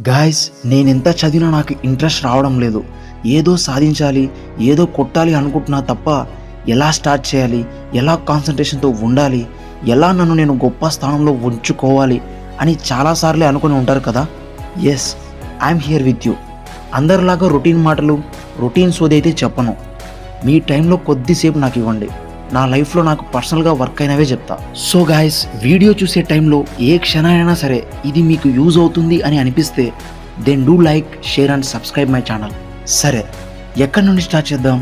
Guys, నేనెంత చదివినా నాకు ఇంట్రెస్ట్ రావడం లేదు. ఏదో సాధించాలి, ఏదో కొట్టాలి అనుకుంటున్నా తప్ప ఎలా స్టార్ట్ చేయాలి, ఎలా కాన్సన్ట్రేషన్తో ఉండాలి, ఎలా నన్ను నేను గొప్ప స్థానంలో ఉంచుకోవాలి అని చాలాసార్లు అనుకుని ఉంటారు కదా. Yes, I'm here with you. అందరిలాగా రొటీన్ మాటలు, రొటీన్ సోది అయితే చెప్పను. మీ టైంలో కొద్దిసేపు నాకు ఇవ్వండి. నా లైఫ్లో నాకు పర్సనల్గా వర్క్ అయినవే చెప్తా. సో గాయస్, వీడియో చూసే టైంలో ఏ క్షణమైనా సరే ఇది మీకు యూజ్ అవుతుంది అని అనిపిస్తే then do like, share and subscribe my channel. సరే, ఎక్కడి నుండి స్టార్ట్ చేద్దాం?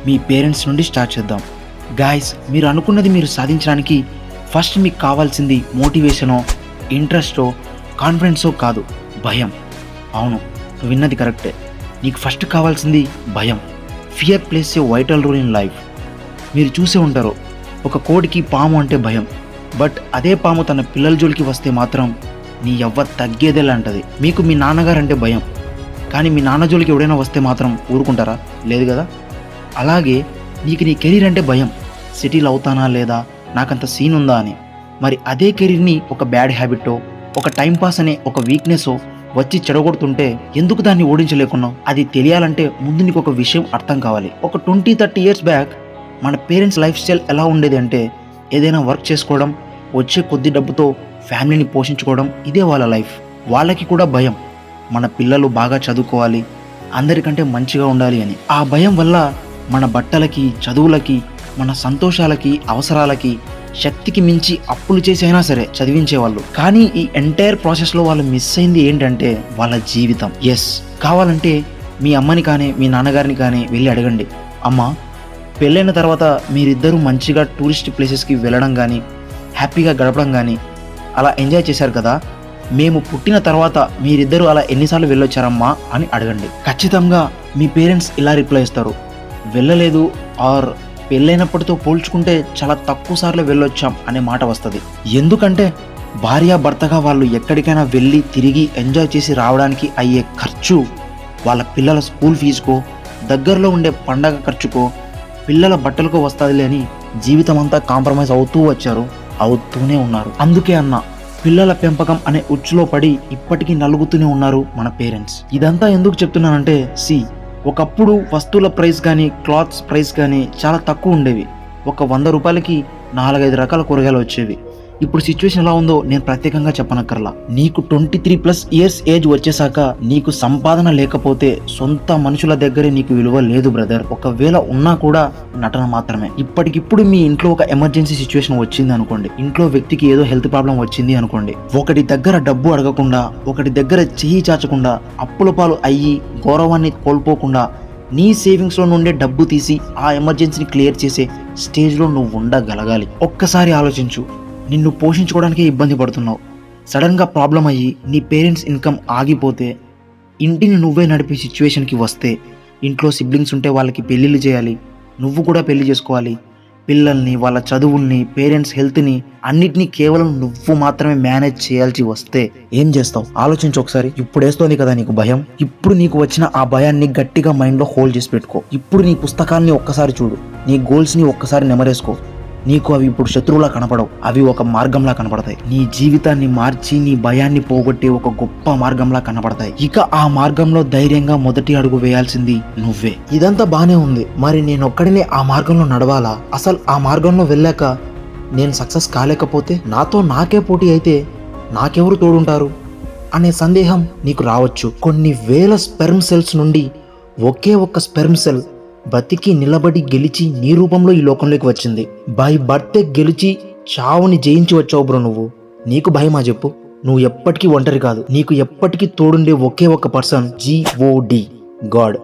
మీ పేరెంట్స్ నుండి స్టార్ట్ చేద్దాం. గాయస్, మీరు అనుకున్నది మీరు సాధించడానికి ఫస్ట్ మీకు కావాల్సింది మోటివేషనో, ఇంట్రెస్టో, కాన్ఫిడెన్సో కాదు, భయం. అవును, నువ్వు విన్నది కరెక్టే. నీకు ఫస్ట్ కావాల్సింది భయం. Fear plays a vital role in life. మీరు చూసే ఉంటారు, ఒక కోడికి పాము అంటే భయం, బట్ అదే పాము తన పిల్లల జోలికి వస్తే మాత్రం నీ యవ్వ తగ్గేదేలా అంటది. మీకు మీ నాన్నగారు అంటే భయం, కానీ మీ నాన్న జోలికి ఎవడైనా వస్తే మాత్రం ఊరుకుంటారా? లేదు కదా. అలాగే నీకు నీ కెరీర్ అంటే భయం. సెటిల్ అవుతానా లేదా, నాకంత సీన్ ఉందా అని. మరి అదే కెరీర్ని ఒక బ్యాడ్ హ్యాబిట్టో, ఒక టైంపాస్ అనే ఒక వీక్నెస్సో వచ్చి చెడగొడుతుంటే ఎందుకు దాన్ని ఓడించలేకున్నావు? అది తెలియాలంటే ముందు నీకు ఒక విషయం అర్థం కావాలి. ఒక 20-30 ఇయర్స్ బ్యాక్ మన పేరెంట్స్ లైఫ్ స్టైల్ ఎలా ఉండేది అంటే, ఏదైనా వర్క్ చేసుకోవడం, వచ్చే కొద్ది డబ్బుతో ఫ్యామిలీని పోషించుకోవడం, ఇదే వాళ్ళ లైఫ్. వాళ్ళకి కూడా భయం, మన పిల్లలు బాగా చదువుకోవాలి, అందరికంటే మంచిగా ఉండాలి అని. ఆ భయం వల్ల మన బట్టలకి, చదువులకి, మన సంతోషాలకి, అవసరాలకి శక్తికి మించి అప్పులు చేసి అయినా సరే చదివించేవాళ్ళు. కానీ ఈ ఎంటైర్ ప్రాసెస్లో వాళ్ళు మిస్ అయింది ఏంటంటే వాళ్ళ జీవితం. ఎస్, కావాలంటే మీ అమ్మని కానీ మీ నాన్నగారిని కానీ వెళ్ళి అడగండి, అమ్మ, పెళ్ళైన తర్వాత మీరిద్దరూ మంచిగా టూరిస్ట్ ప్లేసెస్కి వెళ్ళడం కానీ, హ్యాపీగా గడపడం కానీ అలా ఎంజాయ్ చేశారు కదా, మేము పుట్టిన తర్వాత మీరిద్దరూ అలా ఎన్నిసార్లు వెళ్ళొచ్చారమ్మా అని అడగండి. ఖచ్చితంగా మీ పేరెంట్స్ ఇలా రిప్లై ఇస్తారు, వెళ్ళలేదు, ఆర్ పెళ్ళైనప్పటితో పోల్చుకుంటే చాలా తక్కువ సార్లు వెళ్ళొచ్చాం అనే మాట వస్తుంది. ఎందుకంటే భార్యాభర్తగా వాళ్ళు ఎక్కడికైనా వెళ్ళి తిరిగి ఎంజాయ్ చేసి రావడానికి అయ్యే ఖర్చు వాళ్ళ పిల్లల స్కూల్ ఫీజుకో, దగ్గరలో ఉండే పండగ ఖర్చుకో, పిల్లల బట్టలకు వస్తుందిలే అని జీవితం అంతా కాంప్రమైజ్ అవుతూ వచ్చారు, అవుతూనే ఉన్నారు. అందుకే అన్న, పిల్లల పెంపకం అనే ఉచ్చులో పడి ఇప్పటికీ నలుగుతూనే ఉన్నారు మన పేరెంట్స్. ఇదంతా ఎందుకు చెప్తున్నానంటే, ఒకప్పుడు వస్తువుల ప్రైస్ కానీ, క్లాత్స్ ప్రైస్ కానీ చాలా తక్కువ ఉండేవి. ఒక 100 రూపాయలకి 4-5 రకాల కూరగాయలు వచ్చేవి. ఇప్పుడు సిచ్యువేషన్ ఎలా ఉందో నేను ప్రత్యేకంగా చెప్పనక్కర్లా. నీకు 23+ ఇయర్స్ ఏజ్ వచ్చేసాక నీకు సంపాదన లేకపోతే సొంత మనుషుల దగ్గరే నీకు విలువ లేదు బ్రదర్. ఒకవేళ ఉన్నా కూడా నటన మాత్రమే. ఇప్పటికిప్పుడు మీ ఇంట్లో ఒక ఎమర్జెన్సీ సిచ్యువేషన్ వచ్చింది అనుకోండి, ఇంట్లో వ్యక్తికి ఏదో హెల్త్ ప్రాబ్లం వచ్చింది అనుకోండి, ఒకటి దగ్గర డబ్బు అడగకుండా, ఒకటి దగ్గర చెయ్యి చాచకుండా, అప్పుల పాలు అయ్యి గౌరవాన్ని కోల్పోకుండా నీ సేవింగ్స్లో నుండే డబ్బు తీసి ఆ ఎమర్జెన్సీని క్లియర్ చేసే స్టేజ్లో నువ్వు ఉండగలగాలి. ఒక్కసారి ఆలోచించు, నిన్ను పోషించుకోవడానికే ఇబ్బంది పడుతున్నావు, సడన్గా ప్రాబ్లం అయ్యి నీ పేరెంట్స్ ఇన్కమ్ ఆగిపోతే, ఇంటిని నువ్వే నడిపే సిచ్యువేషన్కి వస్తే, ఇంట్లో సిబ్లింగ్స్ ఉంటే వాళ్ళకి పెళ్ళిళ్ళు చేయాలి, నువ్వు కూడా పెళ్లి చేసుకోవాలి, పిల్లల్ని, వాళ్ళ చదువుల్ని, పేరెంట్స్ హెల్త్ని అన్నిటినీ కేవలం నువ్వు మాత్రమే మేనేజ్ చేయాల్సి వస్తే ఏం చేస్తావు? ఆలోచించు ఒకసారి. ఇప్పుడు వేస్తోంది కదా నీకు భయం, ఇప్పుడు నీకు వచ్చిన ఆ భయాన్ని గట్టిగా మైండ్లో హోల్డ్ చేసి పెట్టుకో. ఇప్పుడు నీ పుస్తకాల్ని ఒక్కసారి చూడు, నీ గోల్స్ని ఒక్కసారి నెమరేసుకో. నీకు అవి ఇప్పుడు శత్రువులా కనపడవు, అవి ఒక మార్గంలా కనపడతాయి. నీ జీవితాన్ని మార్చి నీ భయాన్ని పోగొట్టే ఒక గొప్ప మార్గంలా కనపడతాయి. ఇక ఆ మార్గంలో ధైర్యంగా మొదటి అడుగు వేయాల్సింది నువ్వే. ఇదంతా బానే ఉంది, మరి నేనొక్కడినే ఆ మార్గంలో నడవాలా? అసలు ఆ మార్గంలో వెళ్ళాక నేను సక్సెస్ కాలేకపోతే, నాతో నాకే పోటీ అయితే నాకెవరు తోడుంటారు అనే సందేహం నీకు రావచ్చు. కొన్ని వేల స్పెర్మ్ సెల్స్ నుండి ఒకే ఒక్క స్పెర్మ్ సెల్ బతికి నిలబడి గెలిచి నీ రూపంలో ఈ లోకంలోకి వచ్చింది. బై బర్తే గెలిచి చావుని జయించి వచ్చావు బ్రో నువ్వు. నీకు భయమా చెప్పు? నువ్వు ఎప్పటికీ ఒంటరి కాదు, నీకు ఎప్పటికీ తోడుండే ఒకే ఒక్క పర్సన్ GOD, గాడ్.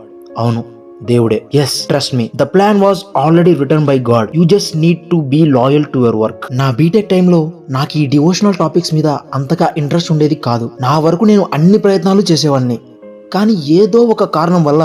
అవును, దేవుడే. Yes, trust me, the plan was already written by God. You just need to be loyal to your work. నా బీటెక్ టైంలో నాకు ఈ డివోషనల్ టాపిక్స్ మీద అంతగా ఇంట్రెస్ట్ ఉండేది కాదు. నా వరకు నేను అన్ని ప్రయత్నాలు చేసేవాడిని, కానీ ఏదో ఒక కారణం వల్ల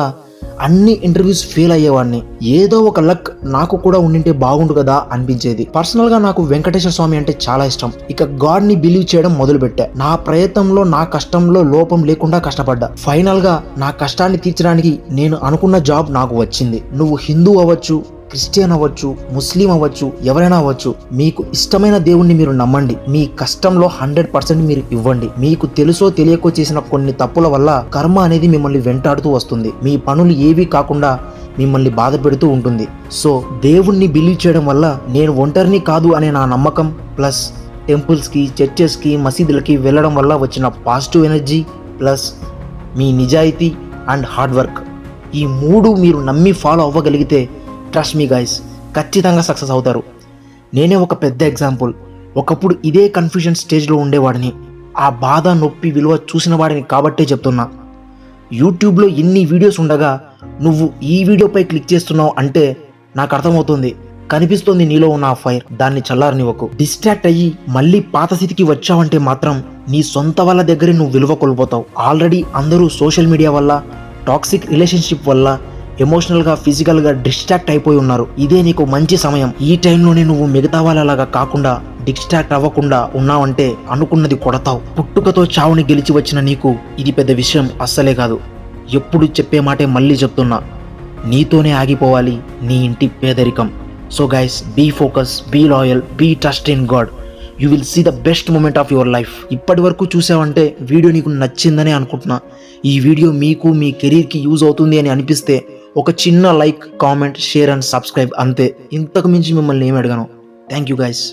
అన్ని ఇంటర్వ్యూస్ ఫెయిల్ అయ్యేవాడిని. ఏదో ఒక లక్ నాకు కూడా ఉండింటే బాగుండు కదా అనిపించేది. పర్సనల్ గా నాకు వెంకటేశ్వర స్వామి అంటే చాలా ఇష్టం. ఇక గాడ్ ని బిలీవ్ చేయడం మొదలు పెట్టా. నా ప్రయత్నంలో, నా కష్టంలో లోపం లేకుండా కష్టపడ్డా. ఫైనల్ గా నా కష్టాన్ని తీర్చడానికి నేను అనుకున్న జాబ్ నాకు వచ్చింది. నువ్వు హిందూ అవ్వచ్చు, క్రిస్టియన్ అవ్వచ్చు, ముస్లిం అవ్వచ్చు, ఎవరైనా అవ్వచ్చు, మీకు ఇష్టమైన దేవుణ్ణి మీరు నమ్మండి. మీ కష్టంలో 100% మీరు ఇవ్వండి. మీకు తెలుసో తెలియకో చేసిన కొన్ని తప్పుల వల్ల కర్మ అనేది మిమ్మల్ని వెంటాడుతూ వస్తుంది. మీ పనులు ఏవీ కాకుండా మిమ్మల్ని బాధ పెడుతూ ఉంటుంది. సో దేవుణ్ణి బిలీవ్ చేయడం వల్ల నేను ఒంటరిని కాదు అనే నా నమ్మకం, ప్లస్ టెంపుల్స్కి, చర్చెస్కి, మసీదులకి వెళ్ళడం వల్ల వచ్చిన పాజిటివ్ ఎనర్జీ, ప్లస్ మీ నిజాయితీ అండ్ హార్డ్ వర్క్, ఈ 3 మీరు నమ్మి ఫాలో అవ్వగలిగితే ట్రస్ట్ మీ గైస్, ఖచ్చితంగా సక్సెస్ అవుతారు. నేనే ఒక పెద్ద ఎగ్జాంపుల్. ఒకప్పుడు ఇదే కన్ఫ్యూజన్ స్టేజ్లో ఉండేవాడిని. ఆ బాధ, నొప్పి, విలువ చూసిన వాడిని కాబట్టే చెప్తున్నా. యూట్యూబ్లో ఇన్ని వీడియోస్ ఉండగా నువ్వు ఈ వీడియోపై క్లిక్ చేస్తున్నావు అంటే నాకు అర్థమవుతుంది, కనిపిస్తుంది నీలో ఉన్న ఆ ఫైర్. దాన్ని చల్లారనివ్వకు. డిస్ట్రాక్ట్ అయ్యి మళ్ళీ పాత స్థితికి వచ్చావంటే మాత్రం నీ సొంత వాళ్ళ దగ్గరే నువ్వు విలువ కోల్పోతావు. ఆల్రెడీ అందరూ సోషల్ మీడియా వల్ల, టాక్సిక్ రిలేషన్షిప్ వల్ల ఎమోషనల్గా, ఫిజికల్గా డిస్ట్రాక్ట్ అయిపోయి ఉన్నారు. ఇదే నీకు మంచి సమయం. ఈ టైంలోనే నువ్వు మిగతా వాళ్ళలాగా కాకుండా డిస్ట్రాక్ట్ అవ్వకుండా ఉన్నావంటే అనుకున్నది కొడతావు. పుట్టుకతో చావుని గెలిచి వచ్చిన నీకు ఇది పెద్ద విషయం అస్సలే కాదు. ఎప్పుడు చెప్పే మాటే మళ్ళీ చెప్తున్నా, నీతోనే ఆగిపోవాలి నీ ఇంటి పేదరికం. So guys, be focus, be loyal, be trust in God. You will see the best moment of your life. ఇప్పటి వరకు చూసావంటే వీడియో నీకు నచ్చిందని అనుకుంటున్నా. ఈ వీడియో మీకు, మీ కెరీర్కి యూజ్ అవుతుంది అని అనిపిస్తే ఒక చిన్న like, comment, share and subscribe, అంతే. ఇంతకు మించి మిమ్మల్ని ఏమి అడగను. Thank you guys.